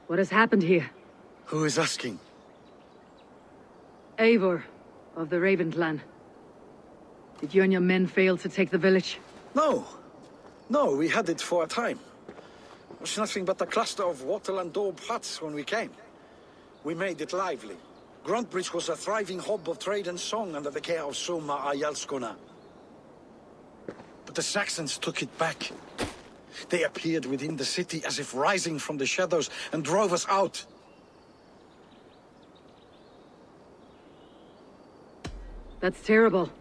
What has happened here? Who is asking? Eivor, of the Raven clan. Did you and your men fail to take the village? No. No, we had it for a time. It was nothing but a cluster of wattle and daub huts when we came. We made it lively. Grantebridge was a thriving hub of trade and song under the care of Soma Ayalskona. But the Saxons took it back. They appeared within the city as if rising from the shadows and drove us out. That's terrible.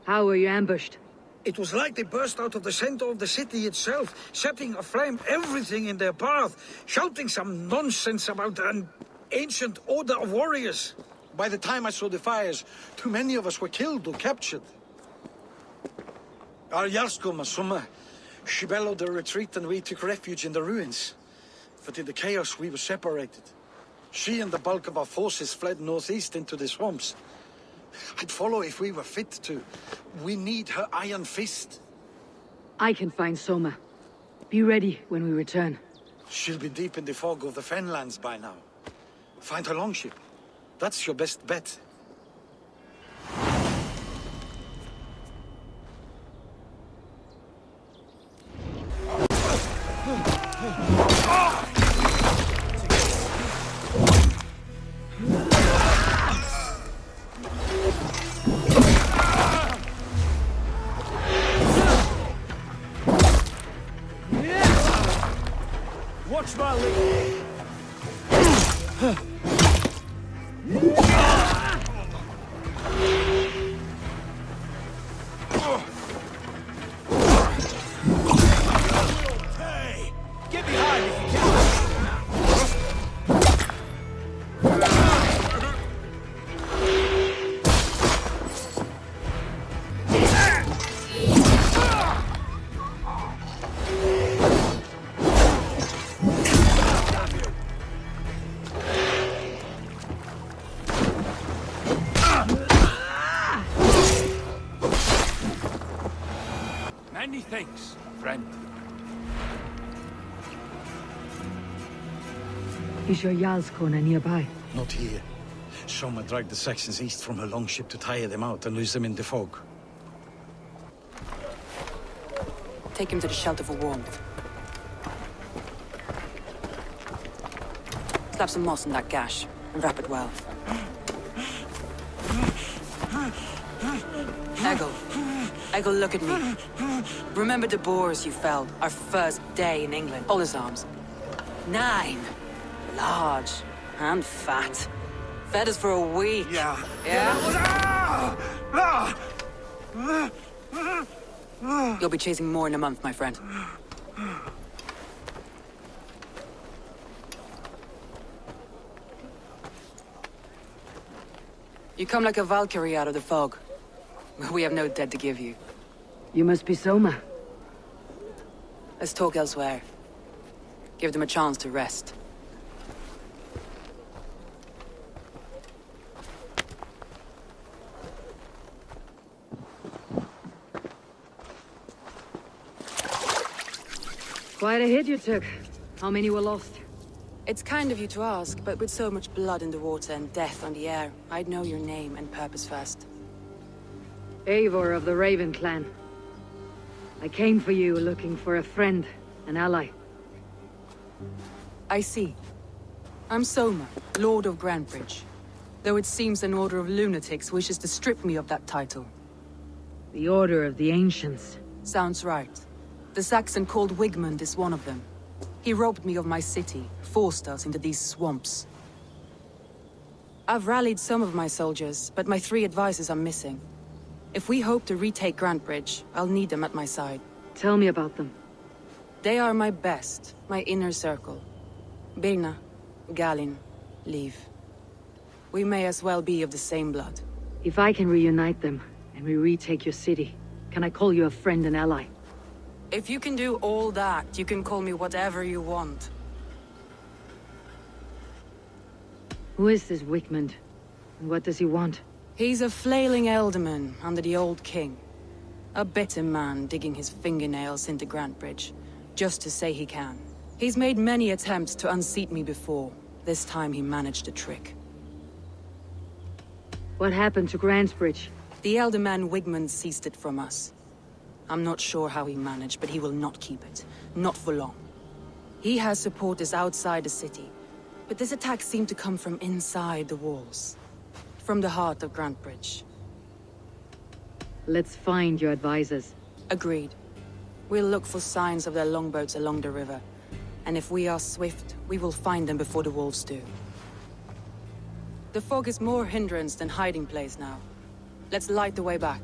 How were you ambushed? It was like they burst out of the center of the city itself, setting aflame everything in their path, shouting some nonsense about an ancient order of warriors. By the time I saw the fires, too many of us were killed or captured. Our Yarskoma, Soma, she bellowed a retreat and we took refuge in the ruins. But in the chaos we were separated. She and the bulk of our forces fled northeast into the swamps. I'd follow if we were fit to. We need her iron fist. I can find Soma. Be ready when we return. She'll be deep in the fog of the Fenlands by now. Find her longship. That's your best bet. Watch my lead. Hey, get behind me if you can. Many thanks, friend. Is your Jarlskona nearby? Not here. Soma dragged the Saxons east from her longship to tire them out and lose them in the fog. Take him to the shelter for warmth. Slap some moss in that gash and wrap it well. Eggle, look at me. Remember the boars you felled our first day in England? Hold his arms. 9. Large and fat. Fed us for a week. Yeah. You'll be chasing more in a month, my friend. You come like a Valkyrie out of the fog. We have no dead to give you. You must be Soma. Let's talk elsewhere. Give them a chance to rest. Quite a hit you took. How many were lost? It's kind of you to ask, but with so much blood in the water and death on the air, I'd know your name and purpose first. Eivor of the Raven clan. I came for you looking for a friend, an ally. I see. I'm Soma, Lord of Grantebridge. Though it seems an order of lunatics wishes to strip me of that title. The Order of the Ancients. Sounds right. The Saxon called Wigmund is one of them. He robbed me of my city, forced us into these swamps. I've rallied some of my soldiers, but my 3 advisors are missing. If we hope to retake Grantebridge, I'll need them at my side. Tell me about them. They are my best, my inner circle. Birna, Galin, Liv. We may as well be of the same blood. If I can reunite them, and we retake your city, can I call you a friend and ally? If you can do all that, you can call me whatever you want. Who is this Wigmund? And what does he want? He's a flailing elderman under the old king. A bitter man digging his fingernails into Grantebridge, just to say he can. He's made many attempts to unseat me before. This time he managed a trick. What happened to Grantebridge? The elder man Wigmund seized it from us. I'm not sure how he managed, but he will not keep it. Not for long. He has supporters outside the city, but this attack seemed to come from inside the walls. From the heart of Grantebridge. Let's find your advisors. Agreed. We'll look for signs of their longboats along the river. And if we are swift, we will find them before the wolves do. The fog is more hindrance than hiding place now. Let's light the way back.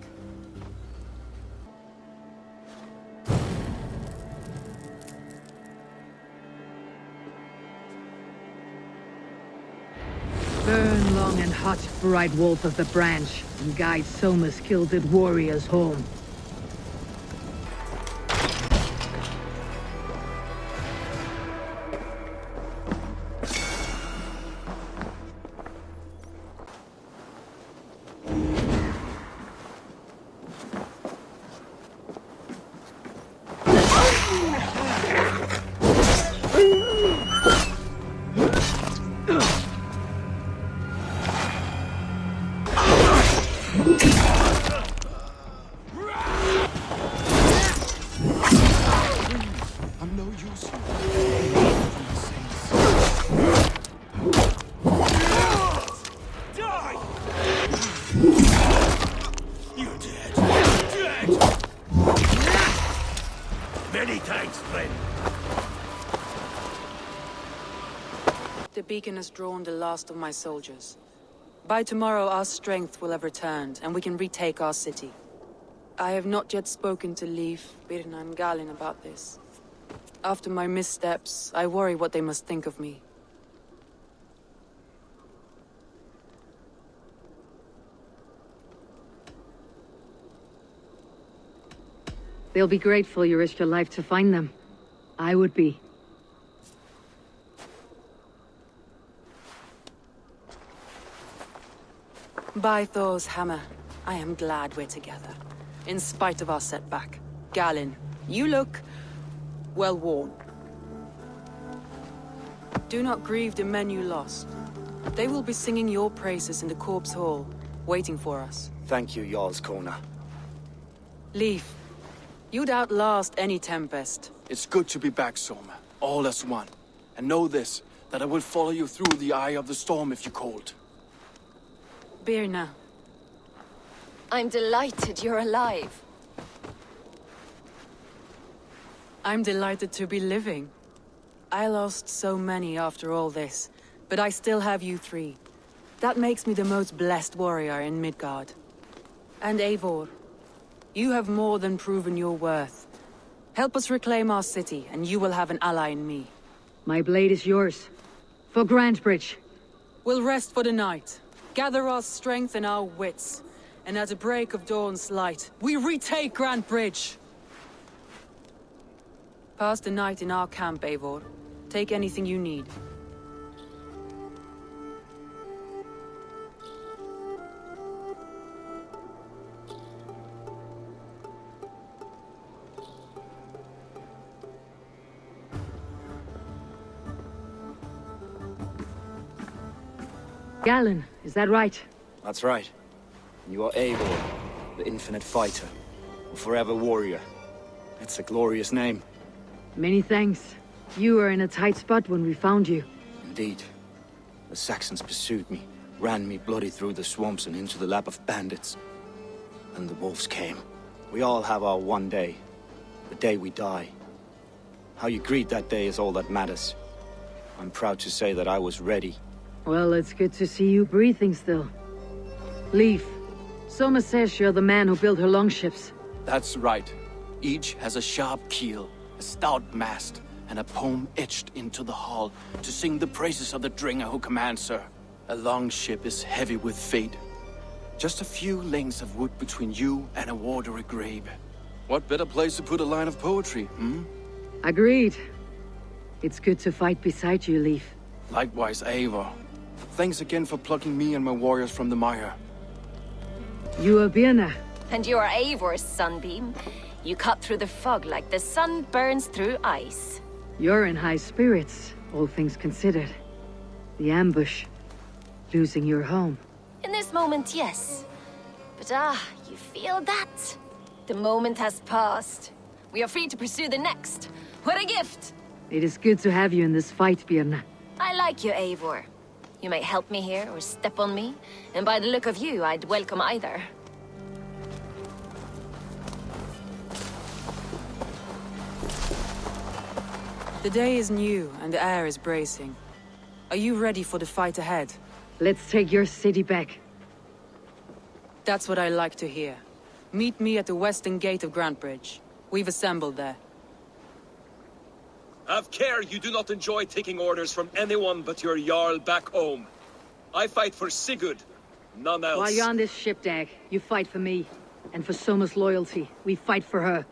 Burn long and hot, bright wolf of the branch, and guide Soma's gilded warriors home. I'm no use. Die! You're dead. Dead! Many thanks, friend. The beacon has drawn the last of my soldiers. By tomorrow our strength will have returned, and we can retake our city. I have not yet spoken to Leif, Birna and Galin about this. After my missteps, I worry what they must think of me. They'll be grateful you risked your life to find them. I would be. By Thor's hammer, I am glad we're together. In spite of our setback. Galin, you look well worn. Do not grieve the men you lost. They will be singing your praises in the corpse hall, waiting for us. Thank you, Jarl's Kona. Leif, you'd outlast any tempest. It's good to be back, Soma. All as one. And know this, that I will follow you through the eye of the storm if you called. Birna. I'm delighted you're alive. I'm delighted to be living. I lost so many after all this, but I still have you three. That makes me the most blessed warrior in Midgard. And Eivor, you have more than proven your worth. Help us reclaim our city, and you will have an ally in me. My blade is yours. For Grantebridge. We'll rest for the night, gather our strength and our wits, and at the break of dawn's light, we retake Grantebridge! Pass the night in our camp, Eivor. Take anything you need. Galin, is that right? That's right. You are Eivor, the infinite fighter, a forever warrior. It's a glorious name. Many thanks. You were in a tight spot when we found you. Indeed. The Saxons pursued me, ran me bloody through the swamps and into the lap of bandits. And the wolves came. We all have our one day. The day we die. How you greet that day is all that matters. I'm proud to say that I was ready. Well, it's good to see you breathing still. Leif, Soma says you're the man who built her longships. That's right. Each has a sharp keel, a stout mast, and a poem etched into the hull to sing the praises of the Dringer who commands her. A longship is heavy with fate. Just a few lengths of wood between you and a watery grave. What better place to put a line of poetry, hmm? Agreed. It's good to fight beside you, Leif. Likewise, Eivor. Thanks again for plucking me and my warriors from the mire. You are Birna. And you are Eivor's sunbeam. You cut through the fog like the sun burns through ice. You're in high spirits, all things considered. The ambush, losing your home. In this moment, yes. But you feel that? The moment has passed. We are free to pursue the next. What a gift! It is good to have you in this fight, Birna. I like you, Eivor. You may help me here or step on me, and by the look of you, I'd welcome either. The day is new, and the air is bracing. Are you ready for the fight ahead? Let's take your city back. That's what I like to hear. Meet me at the western gate of Grantebridge. We've assembled there. Have care you do not enjoy taking orders from anyone but your Jarl back home. I fight for Sigurd, none else. While you're on this ship, Dag, you fight for me. And for Soma's loyalty, we fight for her.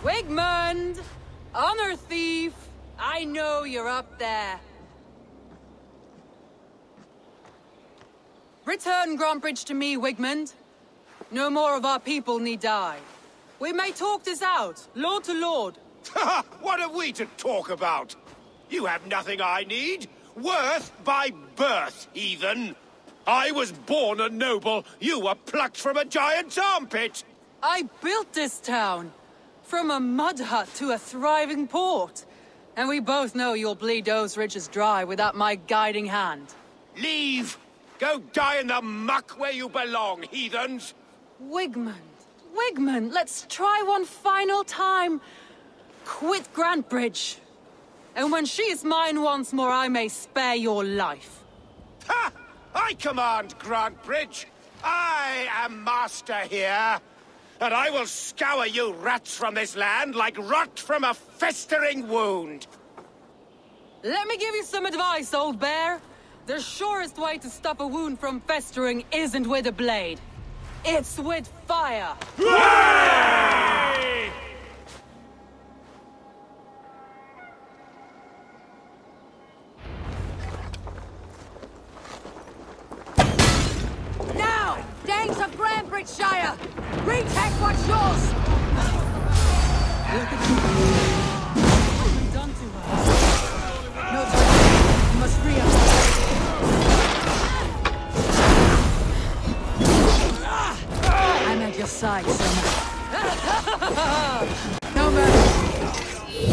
Wigmund! Honor thief! I know you're up there. Return Grantebridge to me, Wigmund. No more of our people need die. We may talk this out, lord to lord. What have we to talk about? You have nothing I need. Worth by birth, heathen. I was born a noble. You were plucked from a giant's armpit. I built this town. From a mud hut to a thriving port. And we both know you'll bleed those riches dry without my guiding hand. Leave. Go die in the muck where you belong, heathens. Wigmund, let's try one final time. Quit Grantebridge. And when she is mine once more, I may spare your life. Ha! I command Grantebridge. I am master here. And I will scour you rats from this land like rot from a festering wound. Let me give you some advice, old bear. The surest way to stop a wound from festering isn't with a blade. It's with fire. Hooray! Now! Danes of Grantebridgescire! Retake what's yours! Look at you. What's been done to her? No time. You must free us. I'm at your side, Soma. No mercy!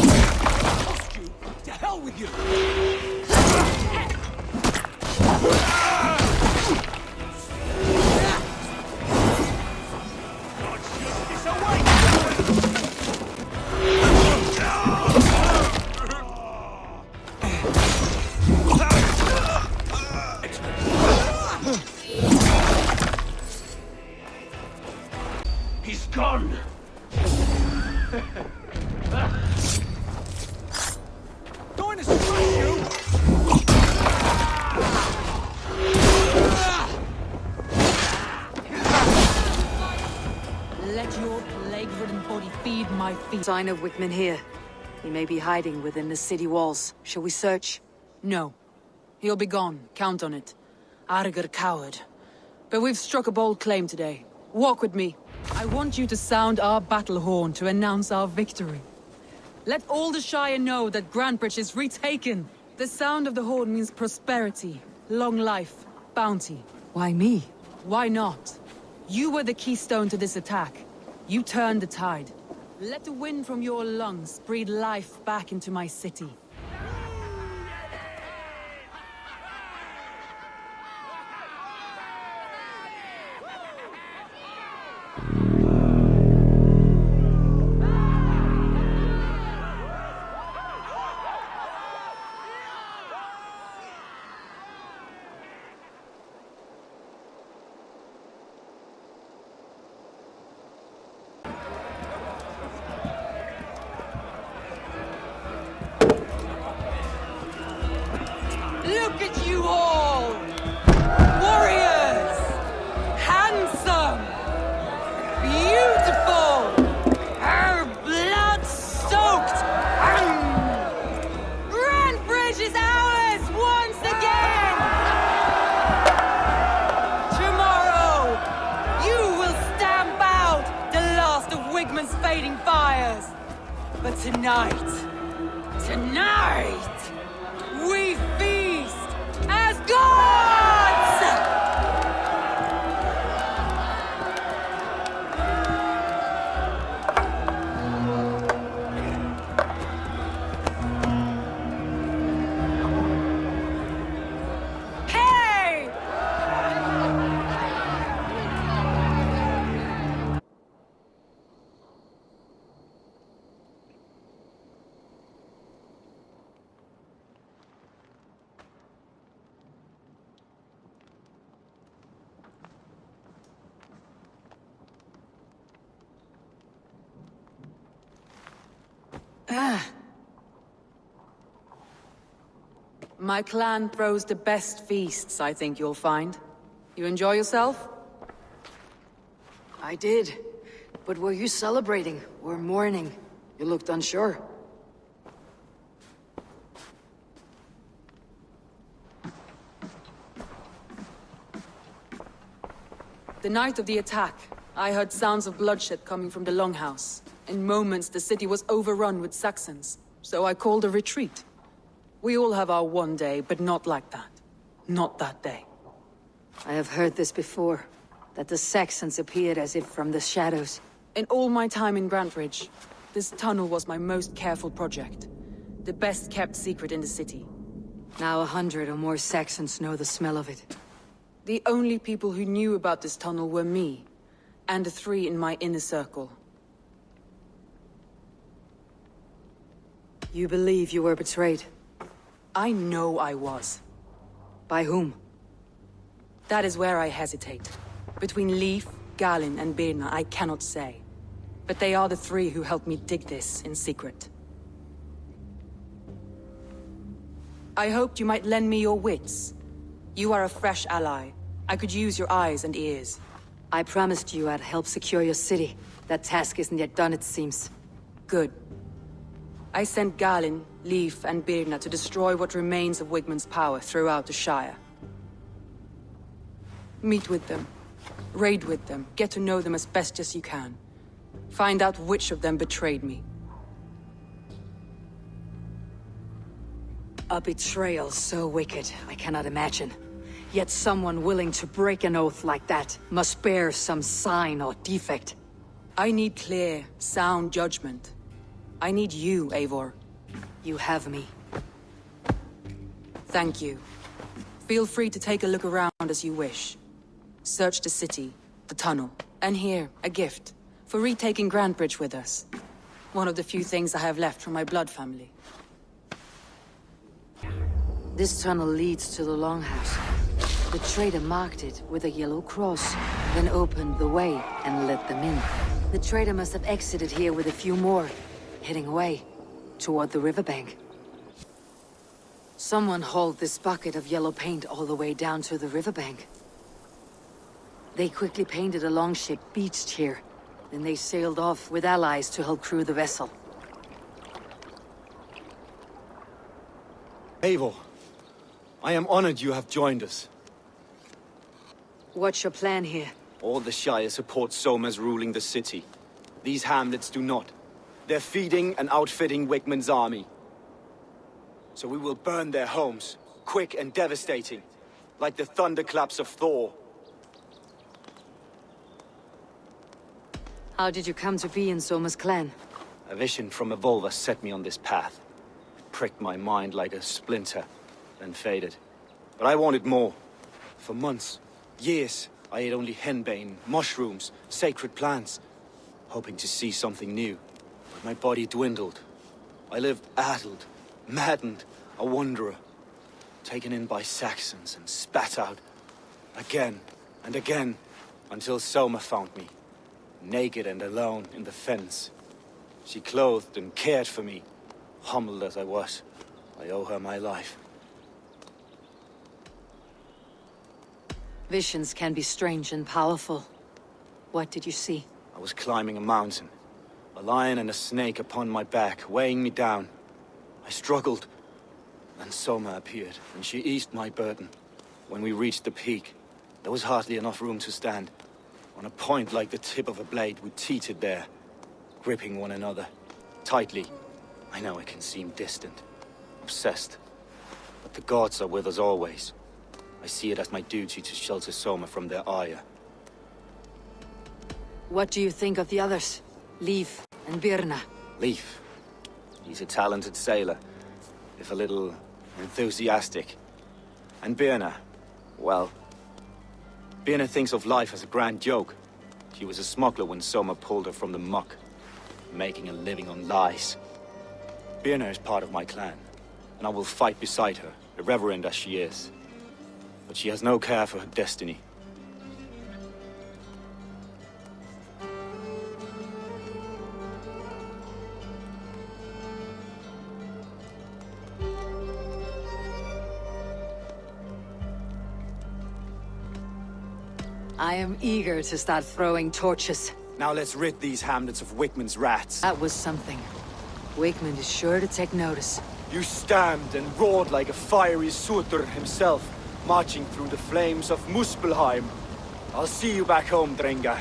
To hell with you! He's gone! Going to strike you! Let your plague-ridden body feed my feet. Sign of Wickman here. He may be hiding within the city walls. Shall we search? No. He'll be gone. Count on it. Arger coward. But we've struck a bold claim today. Walk with me. I want you to sound our battle horn to announce our victory. Let all the Shire know that Grantebridge is retaken. The sound of the horn means prosperity, long life, bounty. Why me? Why not? You were the keystone to this attack. You turned the tide. Let the wind from your lungs breathe life back into my city. Wigmund's fading fires. But tonight, we feast as gods! Hey! My clan throws the best feasts, I think you'll find. You enjoy yourself? I did. But were you celebrating or mourning? You looked unsure. The night of the attack, I heard sounds of bloodshed coming from the Longhouse. In moments, the city was overrun with Saxons, so I called a retreat. We all have our one day, but not like that. Not that day. I have heard this before, that the Saxons appeared as if from the shadows. In all my time in Grantebridge, this tunnel was my most careful project. The best kept secret in the city. Now 100 or more Saxons know the smell of it. The only people who knew about this tunnel were me, and the 3 in my inner circle. You believe you were betrayed? I know I was. By whom? That is where I hesitate. Between Leif, Galin, and Birna, I cannot say. But they are the 3 who helped me dig this in secret. I hoped you might lend me your wits. You are a fresh ally. I could use your eyes and ears. I promised you I'd help secure your city. That task isn't yet done, it seems. Good. I sent Galin, Leif, and Birna to destroy what remains of Wigmund's power throughout the Shire. Meet with them. Raid with them. Get to know them as best as you can. Find out which of them betrayed me. A betrayal so wicked, I cannot imagine. Yet someone willing to break an oath like that must bear some sign or defect. I need clear, sound judgment. I need you, Eivor. You have me. Thank you. Feel free to take a look around as you wish. Search the city, the tunnel, and here, a gift. For retaking Grantebridge with us. One of the few things I have left from my blood family. This tunnel leads to the Longhouse. The trader marked it with a yellow cross, then opened the way and let them in. The trader must have exited here with a few more, heading away, toward the riverbank. Someone hauled this bucket of yellow paint all the way down to the riverbank. They quickly painted a longship beached here. Then they sailed off with allies to help crew the vessel. Eivor, I am honored you have joined us. What's your plan here? All the Shire support Soma's ruling the city. These hamlets do not. They're feeding and outfitting Wigmund's army. So we will burn their homes, quick and devastating, like the thunderclaps of Thor. How did you come to be in Soma's clan? A vision from a Volva set me on this path. Pricked my mind like a splinter, then faded. But I wanted more. For months, years, I ate only henbane, mushrooms, sacred plants, hoping to see something new. But my body dwindled. I lived addled, maddened, a wanderer, taken in by Saxons and spat out again and again, until Soma found me, naked and alone in the fens. She clothed and cared for me, humbled as I was. I owe her my life. Visions can be strange and powerful. What did you see? I was climbing a mountain. A lion and a snake upon my back, weighing me down. I struggled. Then Soma appeared, and she eased my burden. When we reached the peak, there was hardly enough room to stand. On a point like the tip of a blade, we teetered there. gripping one another, tightly. I know it can seem distant, obsessed, but the gods are with us always. I see it as my duty to shelter Soma from their ire. What do you think of the others? Leif and Birna? Leif. He's a talented sailor, if a little enthusiastic. And Birna, well, Birna thinks of life as a grand joke. She was a smuggler when Soma pulled her from the muck, making a living on lies. Birna is part of my clan, and I will fight beside her, irreverent as she is. But she has no care for her destiny. I am eager to start throwing torches. Now let's rid these hamlets of Wickman's rats. That was something. Wickman is sure to take notice. You stamped and roared like a fiery Surtur himself, marching through the flames of Muspelheim. I'll see you back home, Drenga.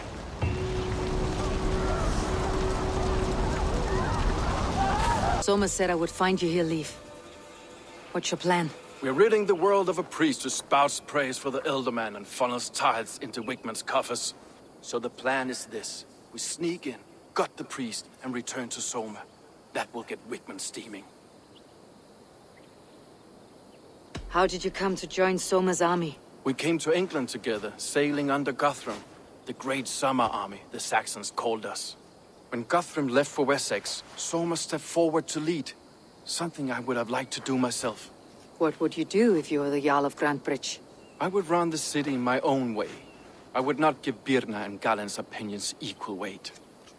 Soma said I would find you here, Leif. What's your plan? We're ridding the world of a priest who spouts praise for the Elderman and funnels tithes into Wickman's coffers. So the plan is this. We sneak in, gut the priest, and return to Soma. That will get Wickman steaming. How did you come to join Soma's army? We came to England together, sailing under Guthrum. The Great Summer Army, the Saxons called us. When Guthrum left for Wessex, Soma stepped forward to lead. Something I would have liked to do myself. What would you do if you were the Jarl of Grantebridge? I would run the city my own way. I would not give Birna and Galen's opinions equal weight.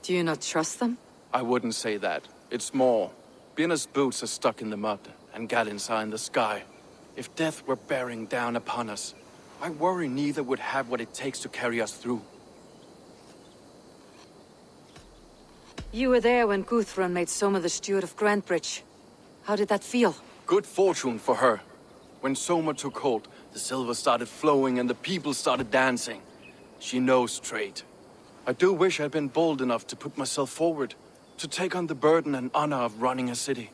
Do you not trust them? I wouldn't say that. It's more. Birna's boots are stuck in the mud, and Galen's are in the sky. If death were bearing down upon us, I worry neither would have what it takes to carry us through. You were there when Guthrum made Soma the steward of Grantebridge. How did that feel? Good fortune for her. When Soma took hold, the silver started flowing and the people started dancing. She knows trade. I do wish I'd been bold enough to put myself forward, to take on the burden and honor of running a city.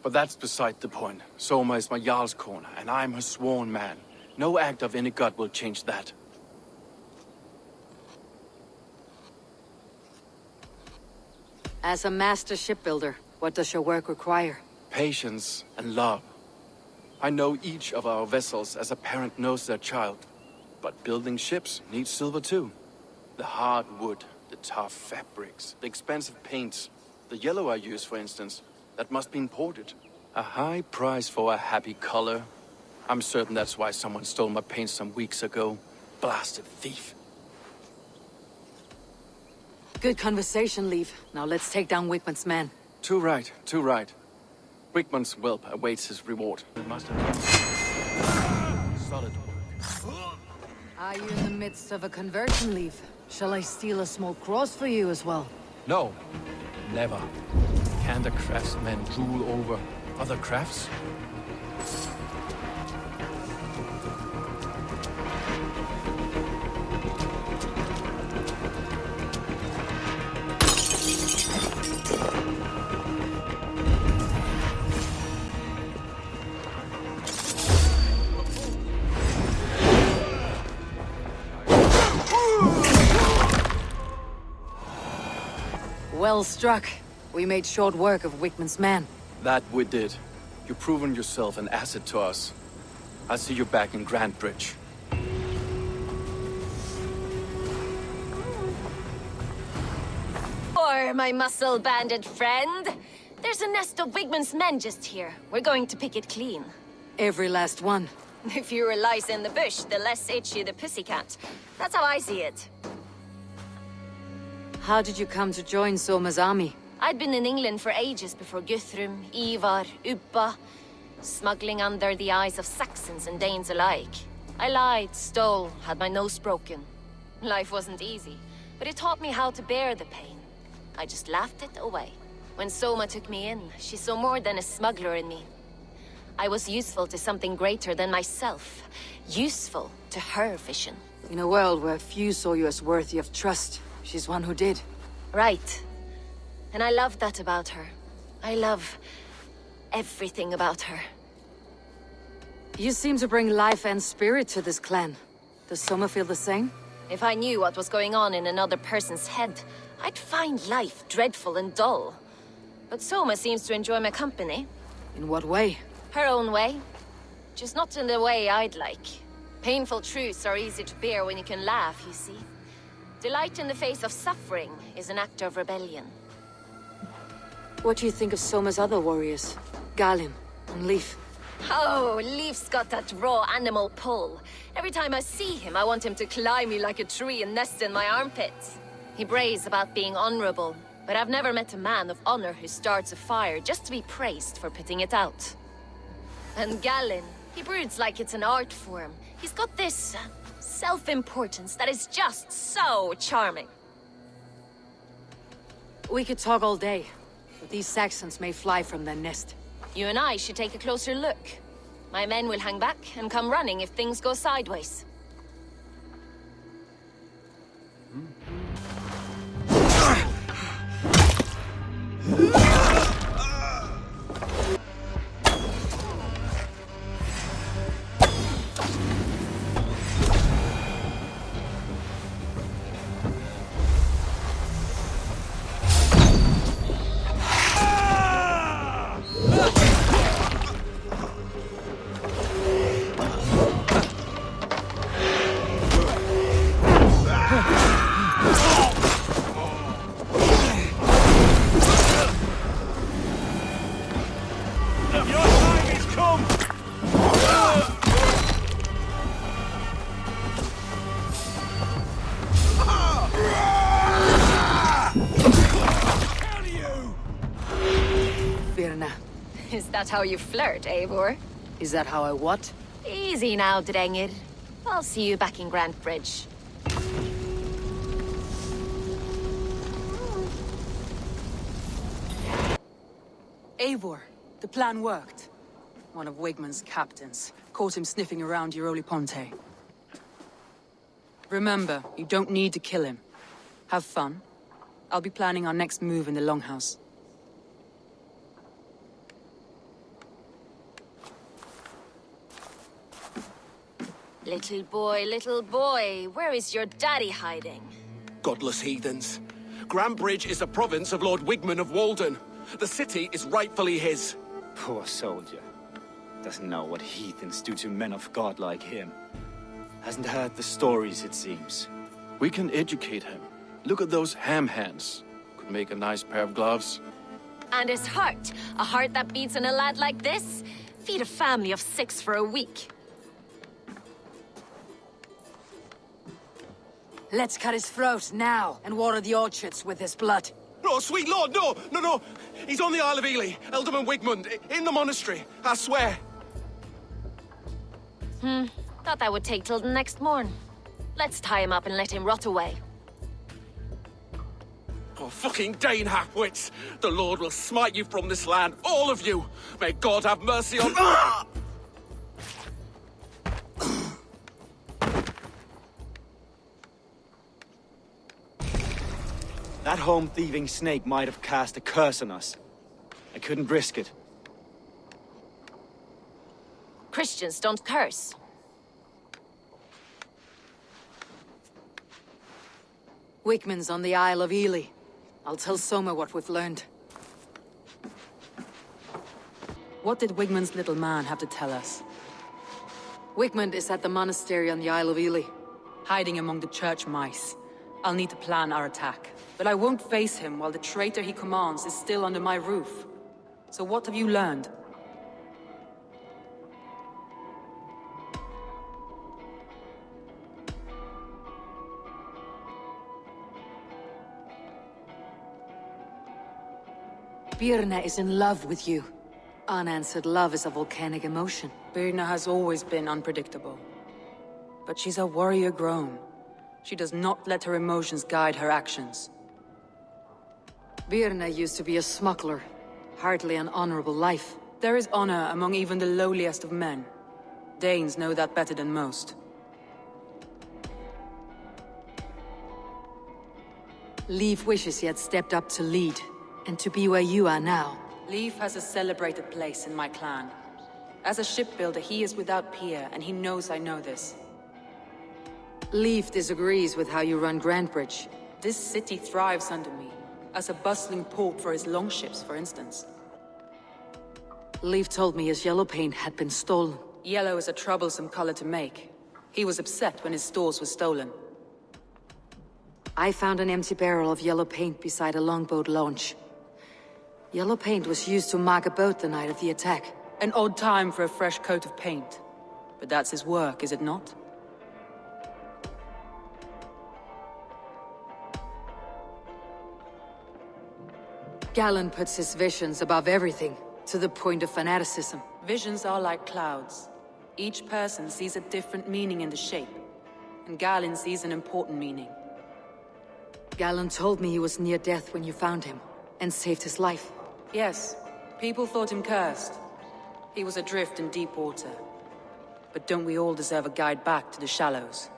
But that's beside the point. Soma is my Jarl's corner, and I'm her sworn man. No act of any god will change that. As a master shipbuilder, what does your work require? Patience and love. I know each of our vessels as a parent knows their child. But building ships needs silver too. The hard wood, the tough fabrics, the expensive paints. The yellow I use, for instance, that must be imported. A high price for a happy color. I'm certain that's why someone stole my paint some weeks ago. Blasted thief. Good conversation, Leif. Now let's take down Wickman's men. Too right, too right. Wickman's whelp awaits his reward. We must have solid work. Are you in the midst of a conversion, Leif? Shall I steal a small cross for you as well? No, never. Can the craftsmen rule over other crafts? Well struck. We made short work of Wickman's men. That we did. You've proven yourself an asset to us. I'll see you back in Grantebridge. Or my muscle-banded friend. There's a nest of Wigman's men just here. We're going to pick it clean. Every last one. The fewer lice in the bush, the less itchy the pussycat. That's how I see it. How did you come to join Soma's army? I'd been in England for ages before Guthrum, Ivar, Ubba, smuggling under the eyes of Saxons and Danes alike. I lied, stole, had my nose broken. Life wasn't easy, but it taught me how to bear the pain. I just laughed it away. When Soma took me in, she saw more than a smuggler in me. I was useful to something greater than myself. Useful to her vision. In a world where few saw you as worthy of trust, she's one who did. Right. And I love that about her. I love everything about her. You seem to bring life and spirit to this clan. Does Soma feel the same? If I knew what was going on in another person's head, I'd find life dreadful and dull. But Soma seems to enjoy my company. In what way? Her own way. Just not in the way I'd like. Painful truths are easy to bear when you can laugh, you see. Delight in the face of suffering is an act of rebellion. What do you think of Soma's other warriors? Galin and Leaf? Oh, Leaf's got that raw animal pull. Every time I see him, I want him to climb me like a tree and nest in my armpits. He brays about being honorable, but I've never met a man of honor who starts a fire just to be praised for putting it out. And Galin, he broods like it's an art form. He's got this self-importance that is just so charming. We could talk all day, but these Saxons may fly from their nest. You and I should take a closer look. My men will hang back and come running if things go sideways. Is that how you flirt, Eivor? Is that how I what? Easy now, Drengir. I'll see you back in Grantebridge. Eivor, the plan worked. One of Wigmund's captains caught him sniffing around Euroli Ponte. Remember, you don't need to kill him. Have fun. I'll be planning our next move in the Longhouse. Little boy, where is your daddy hiding? Godless heathens. Grantebridge is a province of Lord Wigmund of Walden. The city is rightfully his. Poor soldier. Doesn't know what heathens do to men of God like him. Hasn't heard the stories, it seems. We can educate him. Look at those ham hands. Could make a nice pair of gloves. And his heart. A heart that beats in a lad like this? Feed a family of 6 for a week. Let's cut his throat now and water the orchards with his blood. No, sweet lord, no! He's on the Isle of Ely, Ealdorman Wigmund, in the monastery, I swear. Thought that would take till the next morn. Let's tie him up and let him rot away. Oh, fucking Dane half-wits! The Lord will smite you from this land, all of you! May God have mercy on... That home-thieving snake might have cast a curse on us. I couldn't risk it. Christians don't curse. Wigmund's on the Isle of Ely. I'll tell Soma what we've learned. What did Wigmund's little man have to tell us? Wigmund is at the monastery on the Isle of Ely. Hiding among the church mice. I'll need to plan our attack. But I won't face him while the traitor he commands is still under my roof. So what have you learned? Birna is in love with you. Unanswered love is a volcanic emotion. Birna has always been unpredictable. But she's a warrior grown. She does not let her emotions guide her actions. Birna used to be a smuggler. Hardly an honorable life. There is honor among even the lowliest of men. Danes know that better than most. Leaf wishes he had stepped up to lead. And to be where you are now. Leif has a celebrated place in my clan. As a shipbuilder, he is without peer, and he knows I know this. Leif disagrees with how you run Grantebridge. This city thrives under me, as a bustling port for his longships, for instance. Leif told me his yellow paint had been stolen. Yellow is a troublesome color to make. He was upset when his stores were stolen. I found an empty barrel of yellow paint beside a longboat launch. Yellow paint was used to mark a boat the night of the attack. An odd time for a fresh coat of paint. But that's his work, is it not? Gallen puts his visions above everything, to the point of fanaticism. Visions are like clouds. Each person sees a different meaning in the shape, and Gallen sees an important meaning. Gallen told me he was near death when you found him, and saved his life. Yes, people thought him cursed. He was adrift in deep water. But don't we all deserve a guide back to the shallows?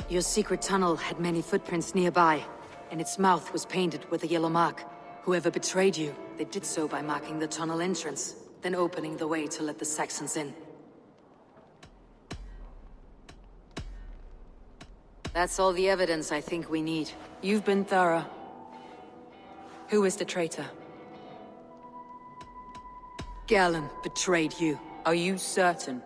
Your secret tunnel had many footprints nearby, and its mouth was painted with a yellow mark. Whoever betrayed you, they did so by marking the tunnel entrance, then opening the way to let the Saxons in. That's all the evidence I think we need. You've been thorough. Who is the traitor? Gallen betrayed you. Are you certain?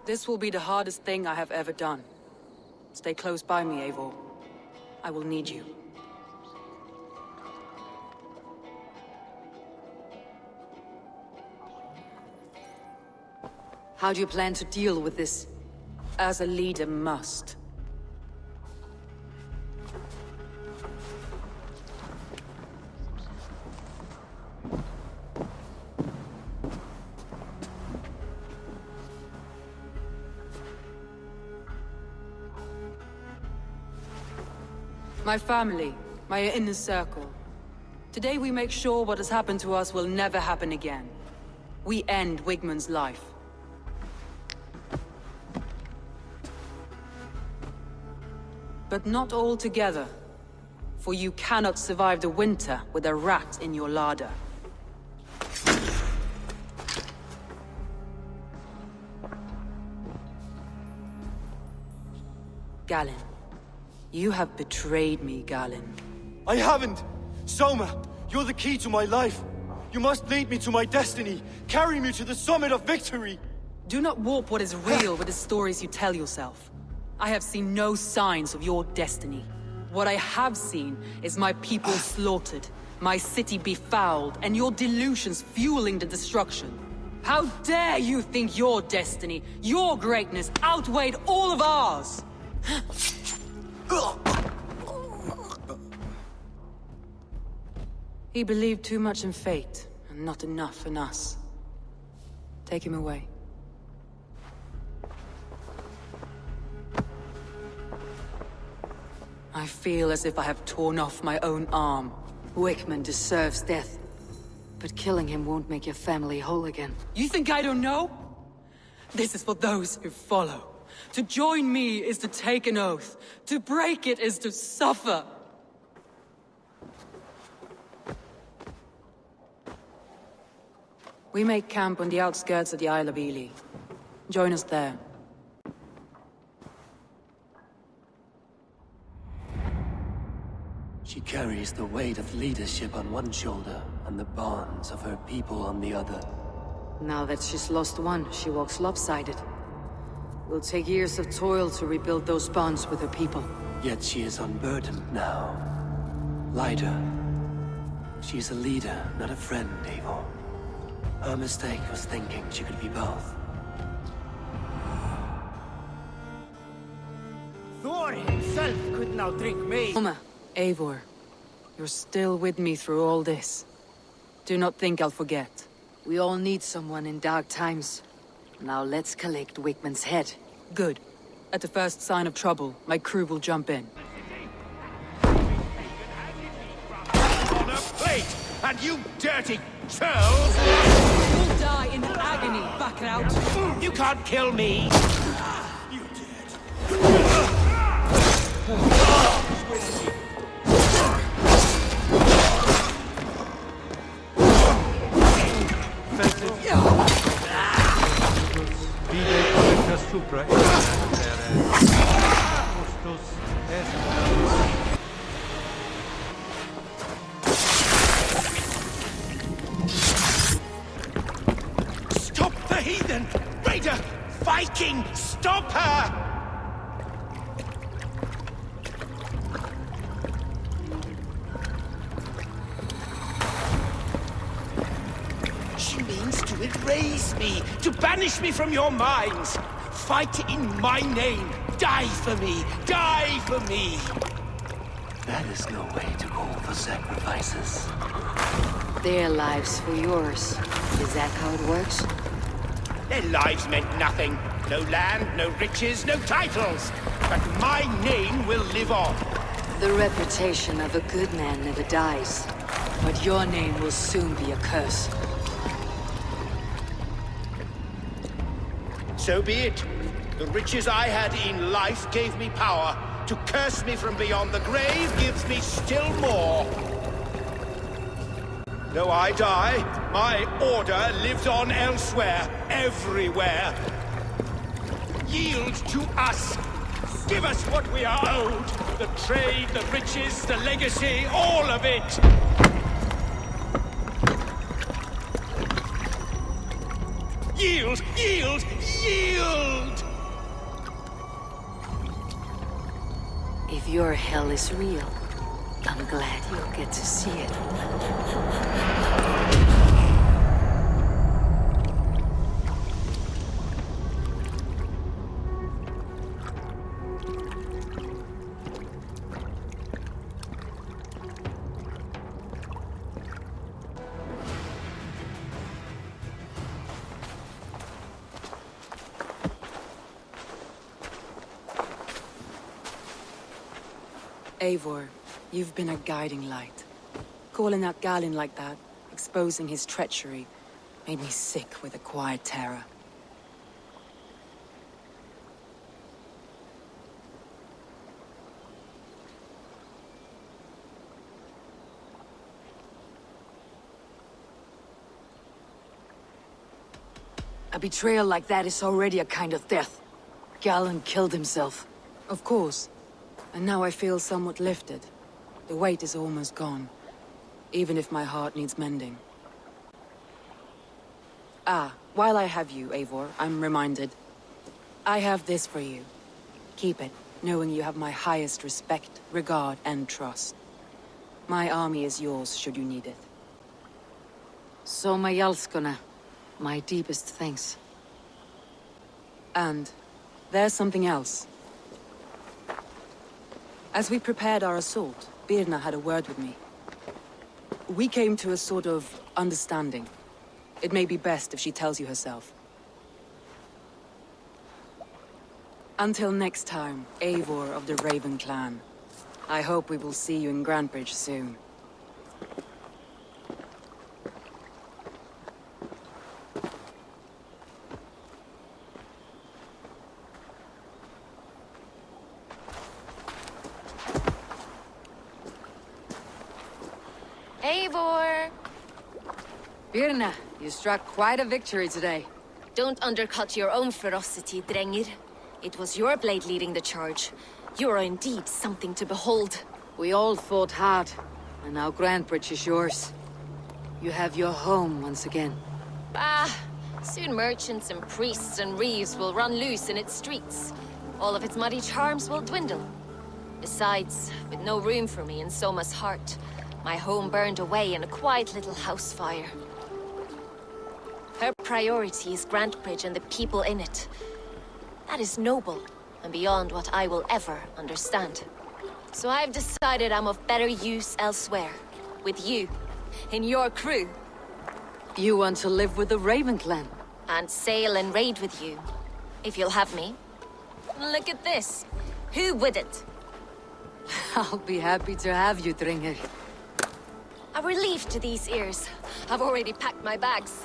This will be the hardest thing I have ever done. Stay close by me, Eivor. I will need you. How do you plan to deal with this? As a leader must. My family, my inner circle. Today we make sure what has happened to us will never happen again. We end Wigmund's life. But not all together. For you cannot survive the winter with a rat in your larder. Gallen. You have betrayed me, Gallen. I haven't! Soma, you're the key to my life. You must lead me to my destiny. Carry me to the summit of victory. Do not warp what is real with the stories you tell yourself. I have seen no signs of your destiny. What I have seen is my people slaughtered, my city befouled, and your delusions fueling the destruction. How dare you think your destiny, your greatness, outweighed all of ours? He believed too much in fate, and not enough in us. Take him away. I feel as if I have torn off my own arm. Wigmund deserves death. But killing him won't make your family whole again. You think I don't know? This is for those who follow. To join me is to take an oath. To break it is to suffer. We make camp on the outskirts of the Isle of Ely. Join us there. She carries the weight of leadership on one shoulder and the bonds of her people on the other. Now that she's lost one, she walks lopsided. Will take years of toil to rebuild those bonds with her people. Yet she is unburdened now. Lighter. She's a leader, not a friend, Eivor. Her mistake was thinking she could be both. Thor himself could now drink me. Oma, Eivor, you're still with me through all this. Do not think I'll forget. we all need someone in dark times. Now let's collect Wigmund's head. Good. At the first sign of trouble, my crew will jump in. On a plate! And you dirty churls! You'll die in agony, Backraut. You can't kill me! Stop the heathen! Raider! Viking! Stop her! She means to erase me, to banish me from your minds. Fight in my name. Die for me. Die for me. That is no way to call for sacrifices. Their lives for yours. Is that how it works? Their lives meant nothing. No land, no riches, no titles. But my name will live on. The reputation of a good man never dies. But your name will soon be a curse. So be it. The riches I had in life gave me power. To curse me from beyond the grave gives me still more. Though I die, my order lives on elsewhere, everywhere. Yield to us. Give us what we are owed. The trade, the riches, the legacy, all of it. Yield! Yield! Yield! If your hell is real, I'm glad you'll get to see it. Eivor, you've been a guiding light. Calling out KALIAN like that, exposing his treachery, made me sick with a quiet terror. A betrayal like that is already a kind of death. KALIAN killed himself. Of course. And now I feel somewhat lifted. The weight is almost gone, even if my heart needs mending. Ah, while I have you, Eivor, I'm reminded. I have this for you. Keep it, knowing you have my highest respect, regard, and trust. My army is yours, should you need it. So my Jalskona, my deepest thanks. And there's something else. As we prepared our assault, Birna had a word with me. We came to a sort of understanding. It may be best if she tells you herself. Until next time, Eivor of the Raven clan. I hope we will see you in Grantebridge soon. Eivor! Birna, you struck quite a victory today. Don't undercut your own ferocity, Drengir. It was your blade leading the charge. You are indeed something to behold. We all fought hard, and now Grantebridge is yours. You have your home once again. Bah! Soon merchants and priests and reeves will run loose in its streets. All of its muddy charms will dwindle. Besides, with no room for me in Soma's heart, my home burned away in a quiet little house fire. Her priority is Grantebridge and the people in it. That is noble, and beyond what I will ever understand. So I've decided I'm of better use elsewhere. With you, in your crew. You want to live with the Raven clan? And sail and raid with you, if you'll have me. Look at this. Who wouldn't? I'll be happy to have you, Drengir. A relief to these ears. I've already packed my bags.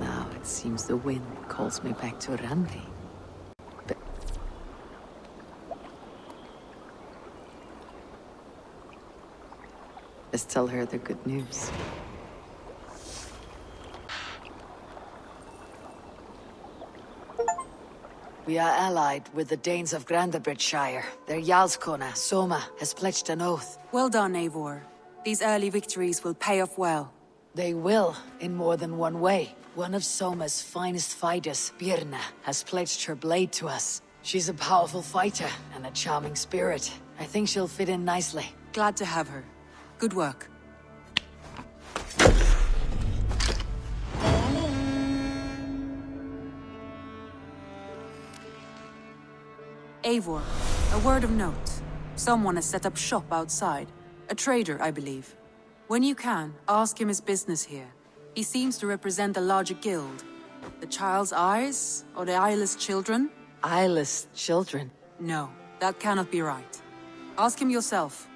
Now it seems the wind calls me back to Randi. But let's tell her the good news. We are allied with the Danes of Grantebridgescire. Their Jarlskona, Soma, has pledged an oath. Well done, Eivor. These early victories will pay off well. They will, in more than one way. One of Soma's finest fighters, Birna, has pledged her blade to us. She's a powerful fighter and a charming spirit. I think she'll fit in nicely. Glad to have her. Good work. Eivor, a word of note. Someone has set up shop outside. A trader, I believe. When you can, ask him his business here. He seems to represent a larger guild. The Child's Eyes? Or the Eyeless Children? Eyeless children. No, that cannot be right. Ask him yourself.